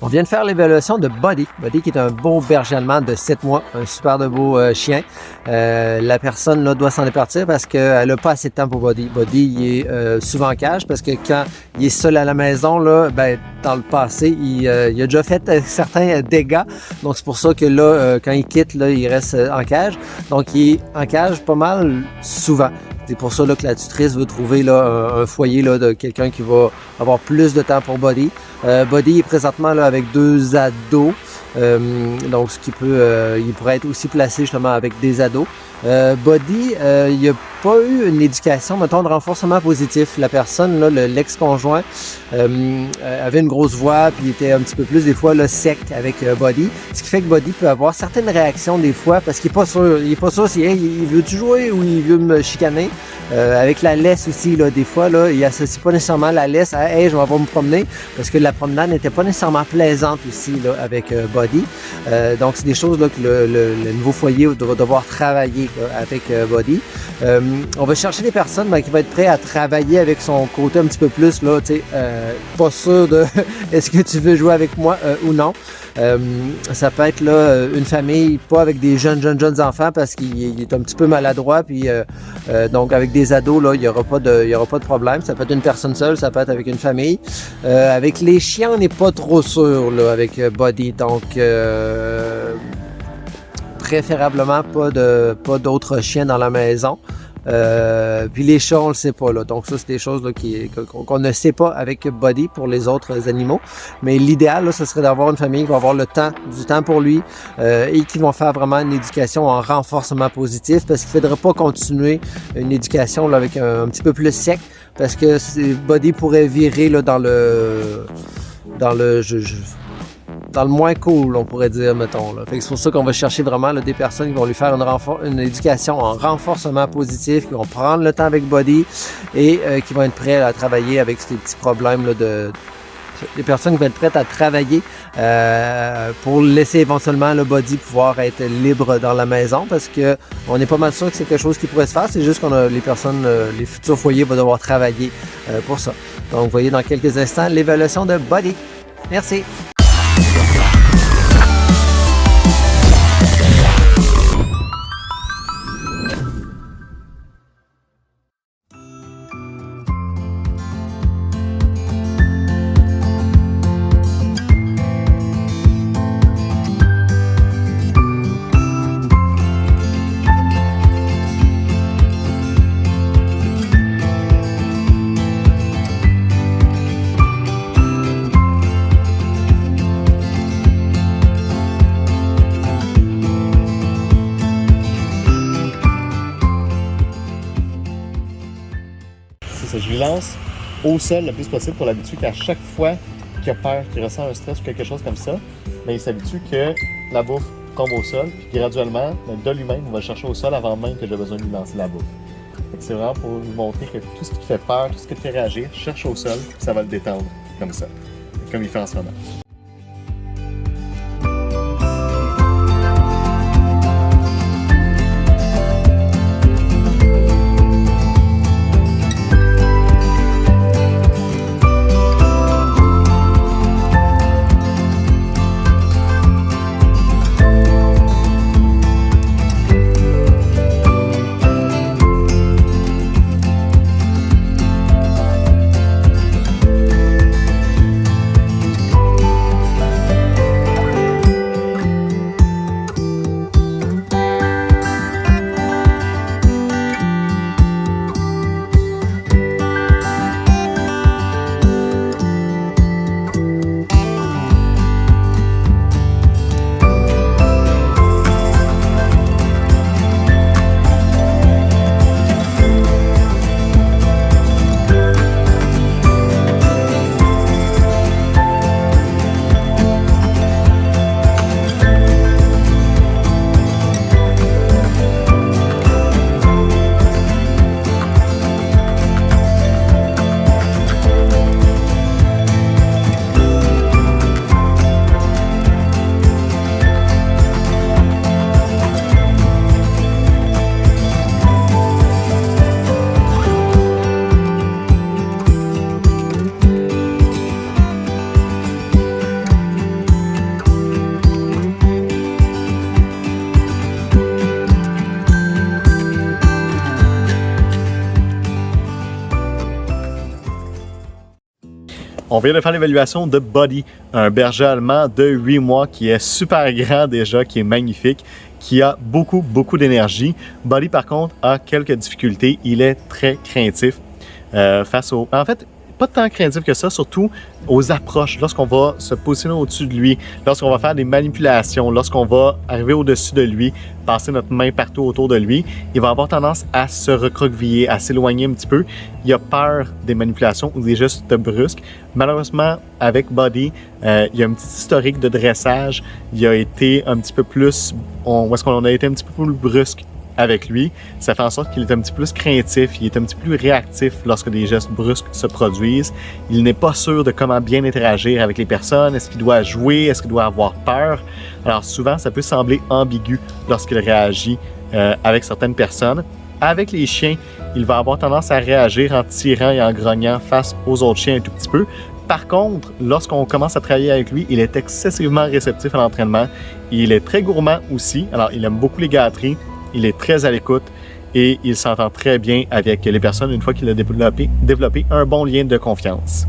On vient de faire l'évaluation de Buddy. Buddy qui est un beau berger allemand de 7 mois, un super de beau chien. La personne là, doit s'en départir parce qu'elle n'a pas assez de temps pour Buddy. Buddy il est souvent en cage parce que quand il est seul à la maison, là, ben, dans le passé, il a déjà fait certains dégâts. Donc c'est pour ça que là, quand il quitte, là, il reste en cage. Donc il est en cage pas mal souvent. C'est pour ça là, que la tutrice veut trouver là, un foyer là, de quelqu'un qui va avoir plus de temps pour Buddy. Buddy est présentement là, avec 2 ados. Donc ce qui peut, il pourrait être aussi placé justement avec des ados. Buddy, il n'a pas eu une éducation, mettons, de renforcement positif. La personne, là, l'ex-conjoint, avait une grosse voix, puis il était un petit peu plus des fois là, sec avec Buddy. Ce qui fait que Buddy peut avoir certaines réactions des fois parce qu'il n'est pas sûr. Il n'est pas sûr si il veut-tu jouer ou il veut me chicaner. Avec la laisse aussi, là, des fois, là, il associe pas nécessairement la laisse à « Hey, je vais me promener » parce que la promenade n'était pas nécessairement plaisante aussi là, avec Buddy. Donc, c'est des choses là, que le nouveau foyer va devoir travailler là, avec Buddy. On va chercher des personnes qui vont être prêtes à travailler avec son côté un petit peu plus, là, tu sais, pas sûr de est-ce que tu veux jouer avec moi ou non. Ça peut être là une famille, pas avec des jeunes enfants parce qu'il est un petit peu maladroit, puis donc avec des ados, là, il n'y aura pas de problème. Ça peut être une personne seule, ça peut être avec une famille. Avec les chiens, on n'est pas trop sûr là, avec Buddy, donc préférablement pas d'autres chiens dans la maison. Puis les chats, on le sait pas là. Donc ça, c'est des choses là, qu'on ne sait pas avec Buddy pour les autres animaux. Mais l'idéal, là, ce serait d'avoir une famille qui va avoir du temps pour lui et qui vont faire vraiment une éducation en renforcement positif parce qu'il ne faudrait pas continuer une éducation là, avec un petit peu plus sec parce que Buddy pourrait virer là, dans le moins cool, on pourrait dire, mettons. Là. Fait que c'est pour ça qu'on va chercher vraiment là, des personnes qui vont lui faire une éducation en renforcement positif, qui vont prendre le temps avec Buddy et qui vont être prêts à travailler avec ces petits problèmes là, des personnes qui vont être prêtes à travailler pour laisser éventuellement le Buddy pouvoir être libre dans la maison parce que on est pas mal sûr que c'est quelque chose qui pourrait se faire. C'est juste qu'on a les futurs foyers vont devoir travailler pour ça. Donc, vous voyez dans quelques instants l'évaluation de Buddy. Merci. Je lui lance au sol le plus possible pour l'habituer qu'à chaque fois qu'il a peur, qu'il ressent un stress ou quelque chose comme ça, mais il s'habitue que la bouffe tombe au sol, puis graduellement, de lui-même, il va le chercher au sol avant même que j'ai besoin de lui lancer la bouffe. C'est vraiment pour lui montrer que tout ce qui te fait peur, tout ce qui te fait réagir, cherche au sol, puis ça va le détendre comme ça, comme il fait en ce moment. On vient de faire l'évaluation de Buddy, un berger allemand de 8 mois qui est super grand déjà, qui est magnifique, qui a beaucoup d'énergie. Buddy, par contre, a quelques difficultés. Il est très craintif face au... En fait, pas tant craintif que ça, surtout aux approches, lorsqu'on va se positionner au-dessus de lui, lorsqu'on va faire des manipulations, lorsqu'on va arriver au-dessus de lui, passer notre main partout autour de lui, il va avoir tendance à se recroqueviller, à s'éloigner un petit peu. Il a peur des manipulations ou des gestes brusques. Malheureusement, avec Buddy, il y a un petit historique de dressage. Il a été un petit peu plus... Est-ce qu'on a été un petit peu plus brusque avec lui, ça fait en sorte qu'il est un petit peu plus craintif, il est un petit peu plus réactif lorsque des gestes brusques se produisent. Il n'est pas sûr de comment bien interagir avec les personnes, est-ce qu'il doit jouer, est-ce qu'il doit avoir peur. Alors souvent, ça peut sembler ambigu lorsqu'il réagit avec certaines personnes. Avec les chiens, il va avoir tendance à réagir en tirant et en grognant face aux autres chiens un tout petit peu. Par contre, lorsqu'on commence à travailler avec lui, il est excessivement réceptif à l'entraînement. Il est très gourmand aussi, alors il aime beaucoup les gâteries. Il est très à l'écoute et il s'entend très bien avec les personnes une fois qu'il a développé un bon lien de confiance.